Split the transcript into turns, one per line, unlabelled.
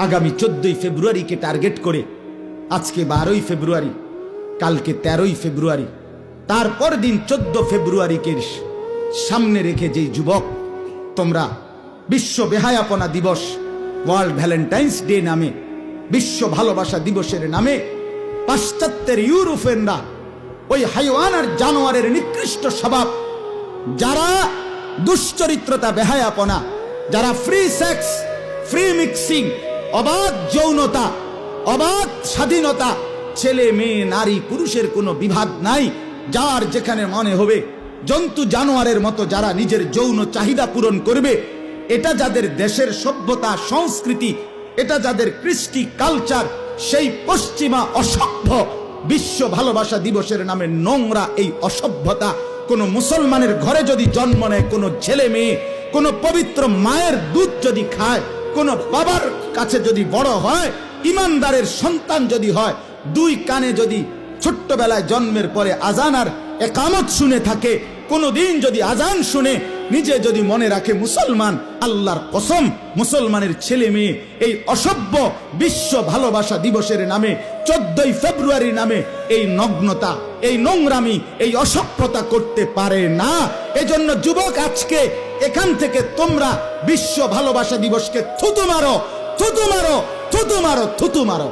আগামী 14ই ফেব্রুয়ারিকে টার্গেট করে আজকে 12ই ফেব্রুয়ারি, কালকে 13ই ফেব্রুয়ারি, তারপর দিন 14 ফেব্রুয়ারিকে সামনে রেখে যেই যুবক তোমরা বিশ্ব বেহায়াপনা দিবস, ওয়ার্ল্ড ভ্যালেন্টাইন্স ডে নামে, বিশ্ব ভালোবাসা দিবসের নামে পাশ্চাত্যের ইউরোপিয়ানরা ওই হাইওয়ান আর জানোয়ারের নিকৃষ্ট স্বভাব, যারা দুশ্চরিত্রতা, বেহায়াপনা, যারা ফ্রি সেক্স, ফ্রি মিক্সিং, অবাধ যৌনতা, অবাধ স্বাধীনতা, ছেলে মেয়ে নারী পুরুষের কোনো বিভাগ নাই, যার যেখানে মনে হবে জন্তু জানোয়ারের মতো যারা নিজের যৌন চাহিদা পূরণ করবে, এটা যাদের দেশের সভ্যতা সংস্কৃতি, এটা যাদের কৃষ্টি কালচার, সেই পশ্চিমা অসভ্য বিশ্ব ভালোবাসা দিবসের নামে নোংরা এই অসভ্যতা কোন মুসলমানের ঘরে যদি জন্ম নেয়, কোন ছেলে মেয়ে কোন পবিত্র মায়ের দুধ যদি খায়, কোন বাবার কাছে যদি বড় হয়, ইমানদারের সন্তান যদি হয়, দুই কানে যদি ছোট্টবেলায় জন্মের পরে আজান আর একামত শুনে থাকে, কোনদিন যদি আজান শুনে নিজে যদি মনে রাখে মুসলমান, আল্লাহর কসম মুসলমানের ছেলে মেয়ে এই অসভ্য বিশ্ব ভালোবাসা দিবসের নামে 14ই ফেব্রুয়ারির নামে এই নগ্নতা, এই নোংরামি, এই অসভ্যতা করতে পারে না। এজন্য যুবক, আজকে এখান থেকে তোমরা বিশ্ব ভালোবাসা দিবসকে থুতু মারো, থুতু মারো, থুতু মারো, থুতু মারো।